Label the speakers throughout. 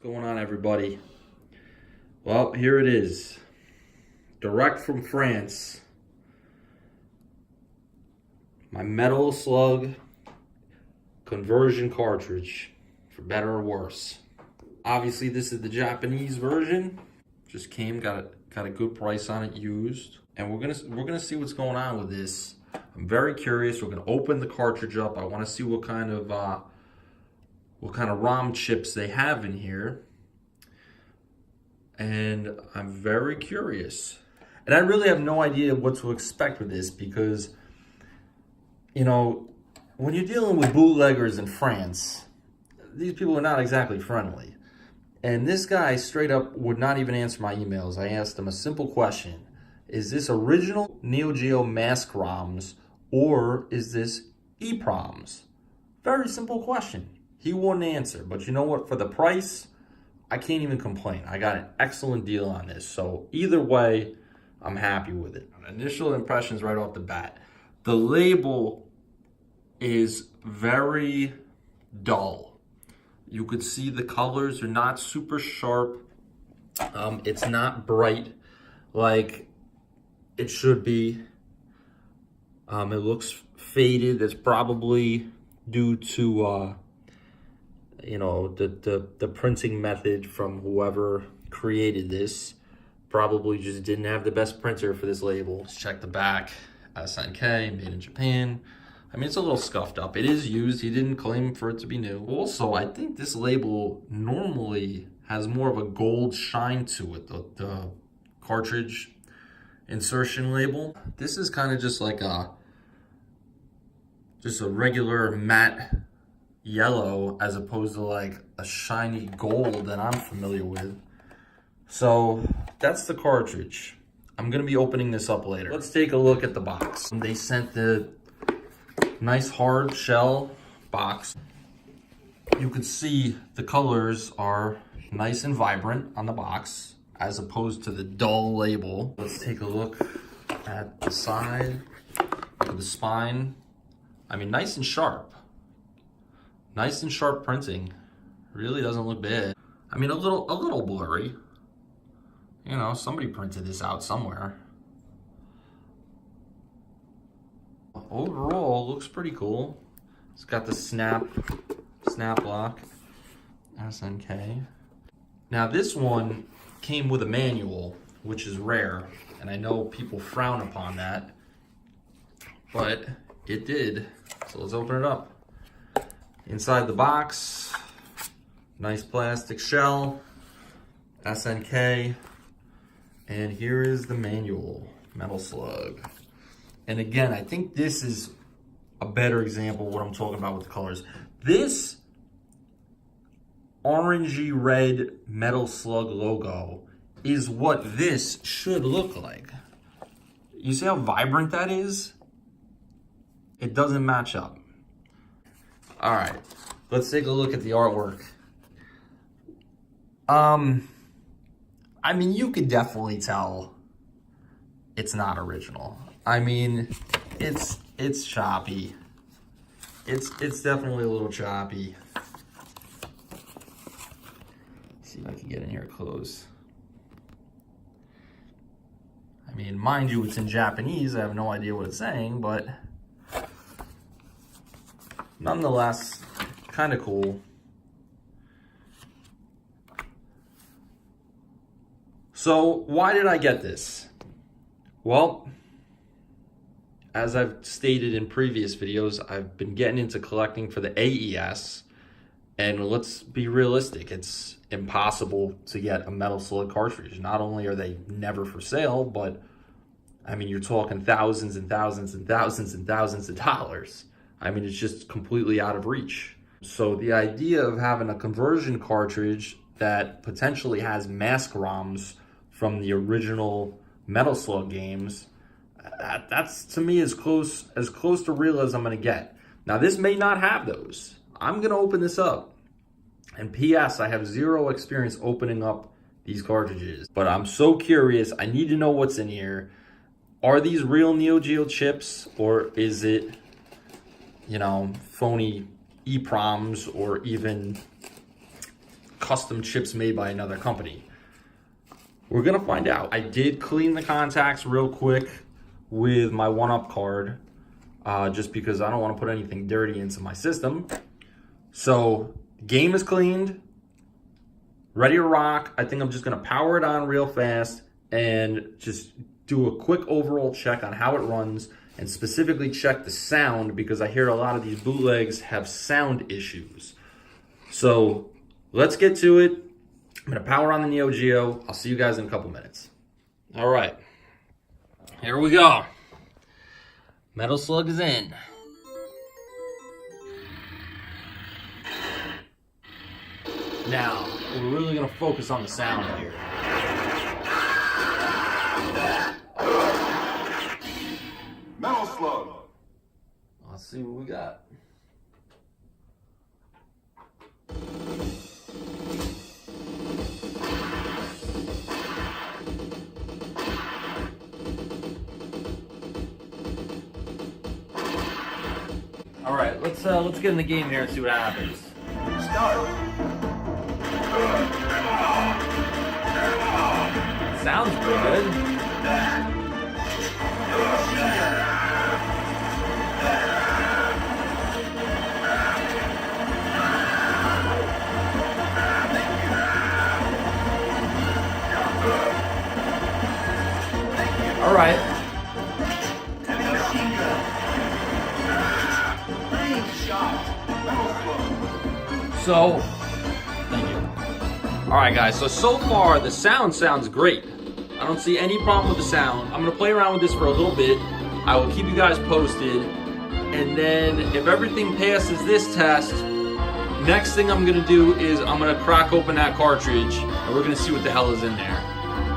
Speaker 1: going on, everybody? Well, here it is, direct from France. My Metal Slug conversion cartridge, for better or worse. Obviously, this is the Japanese version. Just came, got a good price on it used, and we're gonna see what's going on with this. I'm very curious. We're gonna open the cartridge up. I want to see what kind of ROM chips they have in here. And I'm very curious. And I really have no idea what to expect with this because, you know, when you're dealing with bootleggers in France, these people are not exactly friendly. And this guy straight up would not even answer my emails. I asked him a simple question. Is this original Neo Geo mask ROMs or is this EPROMs? Very simple question. He wouldn't answer, but you know what? For the price, I can't even complain. I got an excellent deal on this. So either way, I'm happy with it. Initial impressions right off the bat. The label is very dull. You could see the colors are not super sharp. It's not bright like it should be. It looks faded. That's probably due to you know, the printing method from whoever created this. Probably just didn't have the best printer for this label. Let's check the back. SNK, made in Japan. I mean, it's a little scuffed up. It is used. He didn't claim for it to be new. Also, I think this label normally has more of a gold shine to it, the cartridge insertion label. This is kind of just like a regular matte yellow as opposed to like a shiny gold that I'm familiar with. So that's the cartridge. I'm gonna be opening this up later. Let's take a look at the box. They sent the nice hard shell box. You can see the colors are nice and vibrant on the box as opposed to the dull label. Let's take a look at the side of the spine. I mean, nice and sharp. Nice and sharp printing. Really doesn't look bad. I mean, a little blurry. You know, somebody printed this out somewhere. Overall, looks pretty cool. It's got the snap lock, SNK. Now this one came with a manual, which is rare, and I know people frown upon that, but it did. So let's open it up. Inside the box, nice plastic shell, SNK, and here is the manual, Metal Slug. And again, I think this is a better example of what I'm talking about with the colors. This orangey red Metal Slug logo is what this should look like. You see how vibrant that is? It doesn't match up. All right, let's take a look at the artwork. I mean, you could definitely tell it's not original. I mean, it's choppy. It's definitely a little choppy. Let's see if I can get in here close. I mean, mind you, it's in Japanese. I have no idea what it's saying, but nonetheless, kind of cool. So why did I get this? Well, as I've stated in previous videos, I've been getting into collecting for the AES, and let's be realistic, it's impossible to get a Metal Slug cartridge. Not only are they never for sale, but I mean, you're talking thousands and thousands and thousands and thousands of dollars. I mean, it's just completely out of reach. So the idea of having a conversion cartridge that potentially has mask ROMs from the original Metal Slug games, that's to me as close to real as I'm gonna get. Now this may not have those. I'm gonna open this up. And P.S. I have zero experience opening up these cartridges, but I'm so curious. I need to know what's in here. Are these real Neo Geo chips, or is it, you know, phony EPROMs, or even custom chips made by another company? We're gonna find out. I did clean the contacts real quick with my 1UP card, just because I don't want to put anything dirty into my system. So game is cleaned, ready to rock. I think I'm just gonna power it on real fast and just do a quick overall check on how it runs, and specifically check the sound, because I hear a lot of these bootlegs have sound issues. So let's get to it. I'm gonna power on the Neo Geo. I'll see you guys in a couple minutes. All right, here we go. Metal Slug is in. Now, we're really gonna focus on the sound here.
Speaker 2: Metal Slug.
Speaker 1: Let's see what we got. All right, let's get in the game here and see what happens.
Speaker 2: Start.
Speaker 1: Sounds pretty good. All right. So, thank you. All right, guys. So far the sound sounds great. I don't see any problem with the sound. I'm gonna play around with this for a little bit. I will keep you guys posted, and then if everything passes this test, next thing I'm gonna do is I'm gonna crack open that cartridge, and we're gonna see what the hell is in there,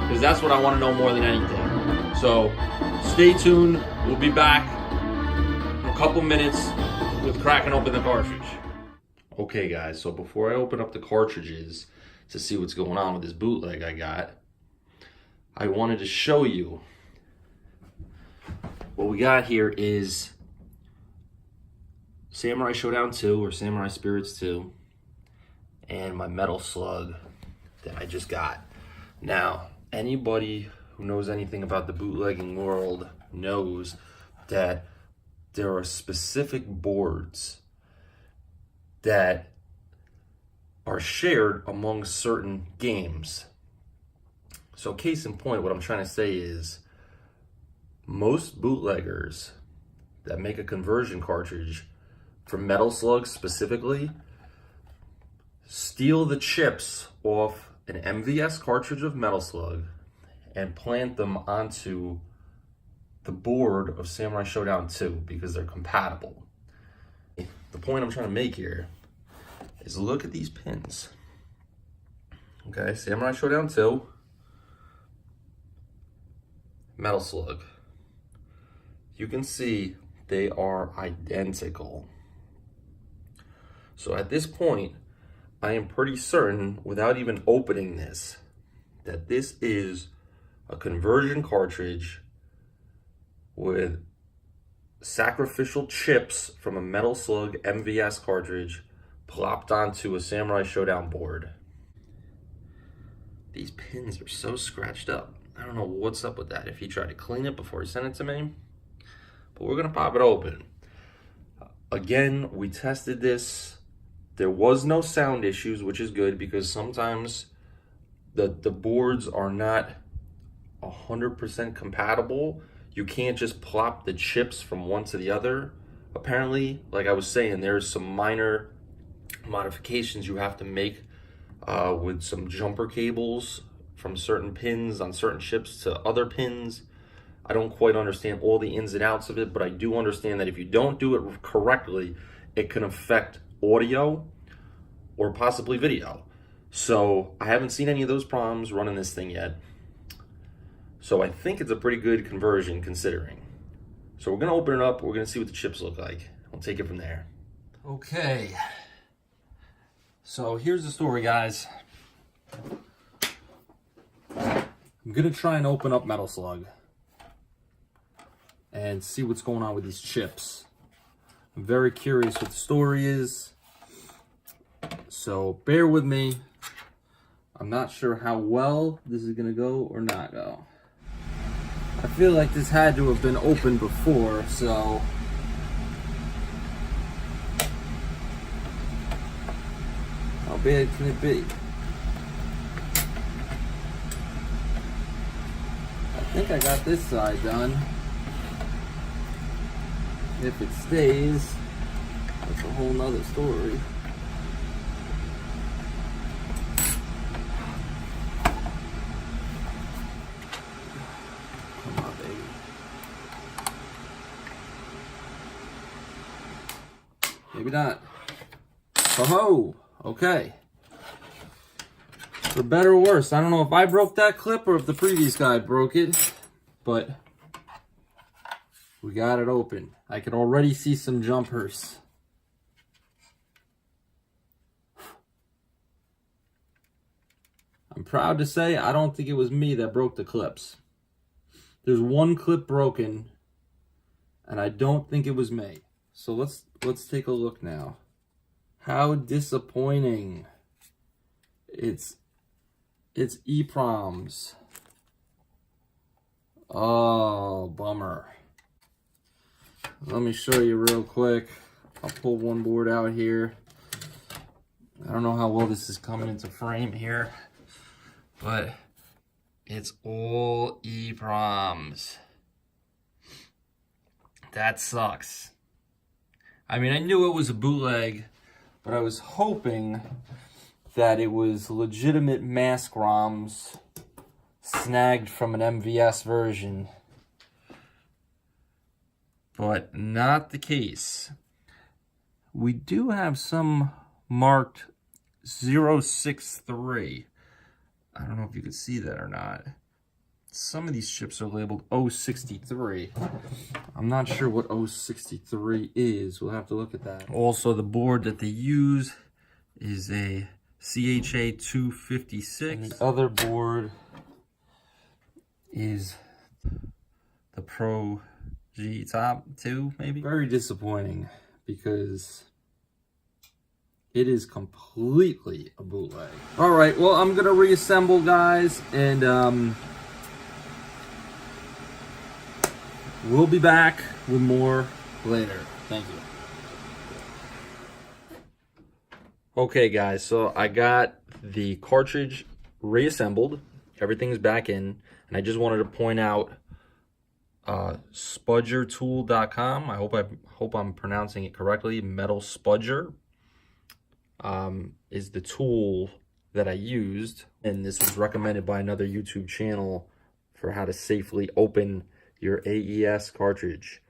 Speaker 1: because that's what I want to know more than anything. So stay tuned. We'll be back in a couple minutes with cracking open the cartridge. Okay guys, so before I open up the cartridges to see what's going on with this bootleg I got, I wanted to show you what we got here is Samurai Showdown 2 or Samurai Spirits 2 and my Metal Slug that I just got. Now, anybody who knows anything about the bootlegging world knows that there are specific boards that are shared among certain games. So case in point, what I'm trying to say is most bootleggers that make a conversion cartridge for Metal Slug specifically steal the chips off an MVS cartridge of Metal Slug and plant them onto the board of Samurai Showdown 2 because they're compatible. The point I'm trying to make here is look at these pins. Okay, Samurai Showdown 2, Metal Slug. You can see they are identical. So at this point, I am pretty certain, without even opening this, that this is a conversion cartridge with sacrificial chips from a Metal Slug MVS cartridge plopped onto a Samurai Showdown board. These pins are so scratched up. I don't know what's up with that, if he tried to clean it before he sent it to me. But we're gonna pop it open. Again, we tested this. There was no sound issues, which is good because sometimes the boards are not 100% compatible. You can't just plop the chips from one to the other. Apparently, like I was saying, there's some minor modifications you have to make with some jumper cables from certain pins on certain chips to other pins. I don't quite understand all the ins and outs of it, but I do understand that if you don't do it correctly, it can affect audio or possibly video. So I haven't seen any of those problems running this thing yet. So I think it's a pretty good conversion considering. So we're gonna open it up, we're gonna see what the chips look like. We'll take it from there. Okay. So here's the story, guys. I'm gonna try and open up Metal Slug and see what's going on with these chips. I'm very curious what the story is. So bear with me.
Speaker 3: I'm not sure how well this is gonna go or not go. I feel like this had to have been opened before, so how bad can it be? I think I got this side done. If it stays, that's a whole nother story. Come on, baby. Maybe not. Oh, okay. For better or worse, I don't know if I broke that clip or if the previous guy broke it, but we got it open. I could already see some jumpers. I'm proud to say I don't think it was me that broke the clips. There's one clip broken, and I don't think it was me. So let's take a look now. How disappointing. It's EPROMs. Oh, bummer. Let me show you real quick. I'll pull one board out here. I don't know how well this is coming into frame here, but it's all EPROMs. That sucks. I mean, I knew it was a bootleg, but I was hoping that it was legitimate mask ROMs snagged from an MVS version. But not the case. We do have some marked 063. I don't know if you can see that or not. Some of these chips are labeled 063. I'm not sure what 063 is. We'll have to look at that. Also, the board that they use is a CHA 256. And the other board is the Pro G Top 2, maybe? Very disappointing because it is completely a bootleg. All right, well, I'm gonna reassemble, guys, and we'll be back with more later. Thank you. Okay, guys, so I got the cartridge reassembled. Everything's back in, and I just wanted to point out spudgertool.com. I hope I'm pronouncing it correctly. Metal Spudger is the tool that I used, and this was recommended by another YouTube channel for how to safely open your AES cartridge.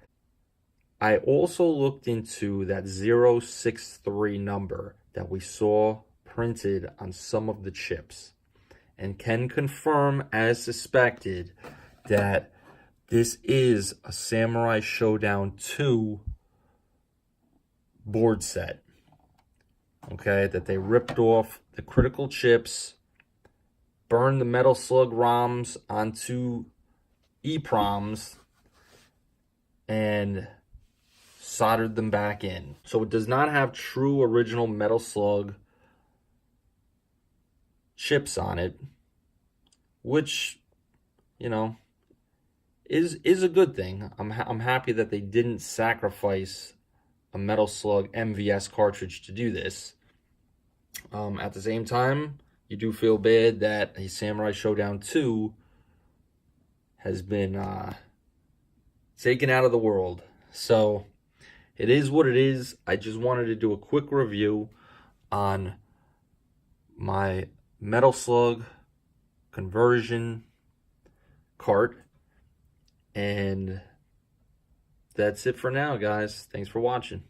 Speaker 3: I also looked into that 063 number that we saw printed on some of the chips, and can confirm, as suspected, that this is a Samurai Showdown 2 board set. Okay, that they ripped off the critical chips, burned the Metal Slug ROMs onto EPROMs, and soldered them back in. So it does not have true original Metal Slug chips on it, which, you know, is a good thing. I'm happy that they didn't sacrifice a Metal Slug MVS cartridge to do this. At the same time, you do feel bad that a Samurai Showdown 2 has been taken out of the world. So it is what it is. I just wanted to do a quick review on my Metal Slug conversion cart. And that's it for now, guys. Thanks for watching.